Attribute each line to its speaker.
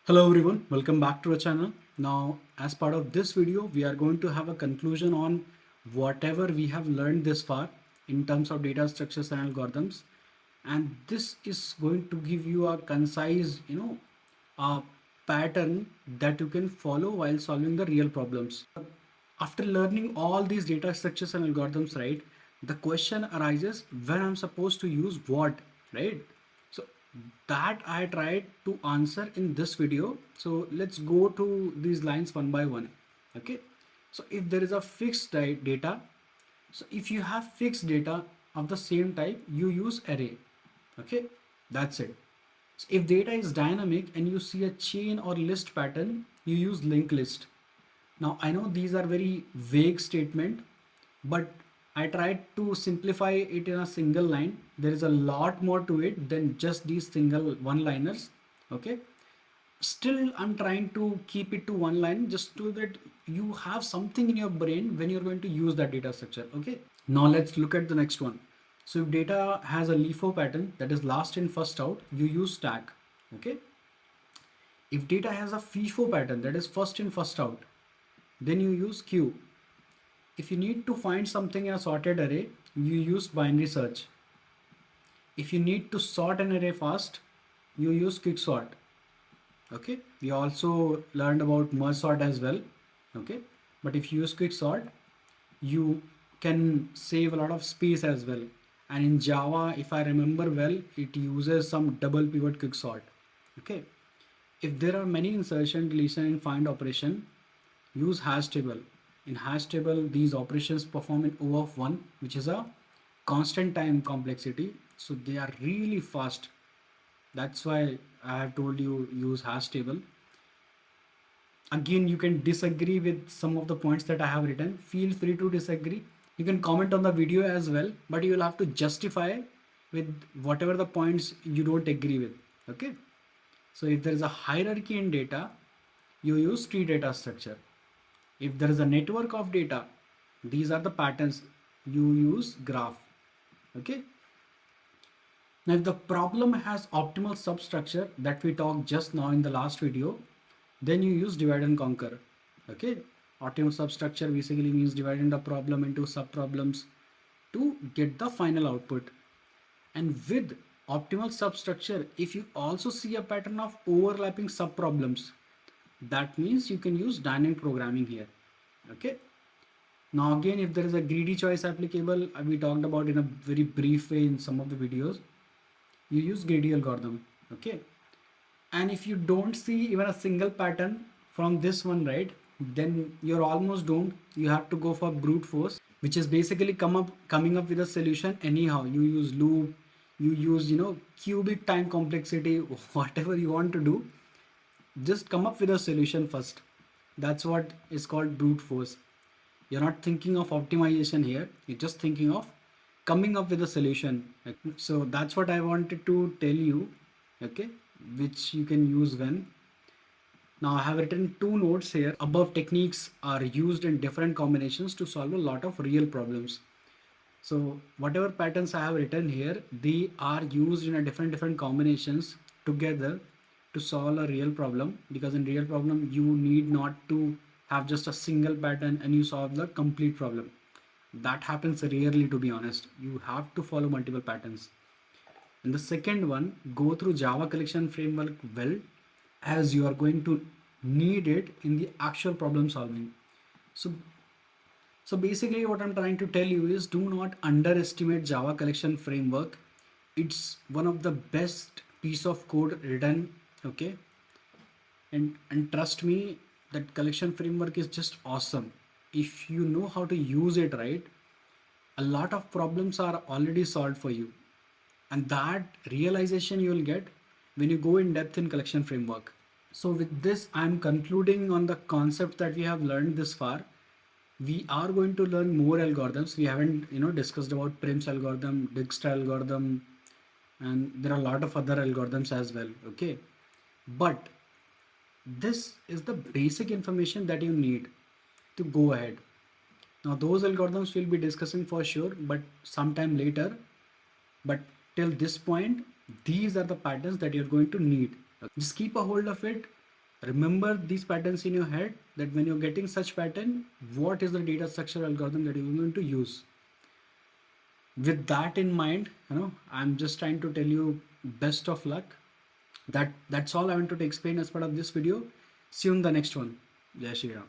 Speaker 1: Hello everyone, welcome back to our channel. Now, as part of this video, we are going to have a conclusion on whatever we have learned this far in terms of data structures and algorithms. And this is going to give you a concise, a pattern that you can follow while solving the real problems. After learning all these data structures and algorithms, right, the question arises when I'm supposed to use what, right? So that I tried to answer in this video. So let's go to these lines one by one. Okay. So if there is a fixed data, so if you have fixed data of the same type, you use array. Okay. That's it. So if data is dynamic and you see a chain or list pattern, you use linked list. Now I know these are very vague statement, but I tried to simplify it in a single line. There is a lot more to it than just these single one-liners. Okay. Still, I'm trying to keep it to one line just so that you have something in your brain when you're going to use that data structure. Okay. Now let's look at the next one. So if data has a LIFO pattern, that is last in first out, you use stack. Okay. If data has a FIFO pattern, that is first in first out, then you use queue. If you need to find something in a sorted array, you use binary search. If you need to sort an array fast, you use quicksort. Okay, we also learned about merge sort as well. Okay, but if you use quicksort, you can save a lot of space as well. And in Java, if I remember well, it uses some double pivot quicksort. Okay, if there are many insertion, deletion, and find operation, use hash table. In hash table, these operations perform in O of 1, which is a constant time complexity. So they are really fast. That's why I have told you use hash table. Again, you can disagree with some of the points that I have written. Feel free to disagree. You can comment on the video as well, but you will have to justify with whatever the points you don't agree with. Okay. So if there is a hierarchy in data, you use tree data structure. If there is a network of data, these are the patterns, you use graph. Okay. Now if the problem has optimal substructure that we talked just now in the last video, then you use divide and conquer. Okay. Optimal substructure basically means dividing the problem into subproblems to get the final output. And with optimal substructure, if you also see a pattern of overlapping subproblems, that means you can use dynamic programming here. Okay. Now again, if there is a greedy choice applicable, we talked about in a very brief way in some of the videos, you use greedy algorithm. Okay. And if you don't see even a single pattern from this one, right, then you're almost doomed. You have to go for brute force, which is basically coming up with a solution anyhow. You use loop, you use cubic time complexity, whatever you want to do, just come up with a solution first. That's what is called brute force. You're not thinking of optimization here, you're just thinking of coming up with a solution. So that's what I wanted to tell you. Okay, which you can use when. Now I have written two notes here. Above techniques are used in different combinations to solve a lot of real problems. So whatever patterns I have written here, they are used in a different combinations together to solve a real problem, because in real problem you need not to have just a single pattern and you solve the complete problem. That happens rarely, to be honest. You have to follow multiple patterns. And the second one, go through Java collection framework well, as you are going to need it in the actual problem solving. So basically what I'm trying to tell you is, do not underestimate Java collection framework. It's one of the best piece of code written. Okay. And trust me, that collection framework is just awesome. If you know how to use it right, a lot of problems are already solved for you. And that realization you will get when you go in depth in collection framework. So with this, I'm concluding on the concept that we have learned this far. We are going to learn more algorithms. We haven't discussed about Prim's algorithm, Dijkstra algorithm, and there are a lot of other algorithms as well. Okay, but this is the basic information that you need to go ahead. Now those algorithms we'll be discussing for sure, but sometime later. But till this point, these are the patterns that you're going to need. Just keep a hold of it. remember these patterns in your head, that when you're getting such pattern, what is the data structure algorithm that you're going to use. With that in mind, I'm just trying to tell you best of luck. That's all I wanted to explain as part of this video. See you in the next one. Jai Shri Ram.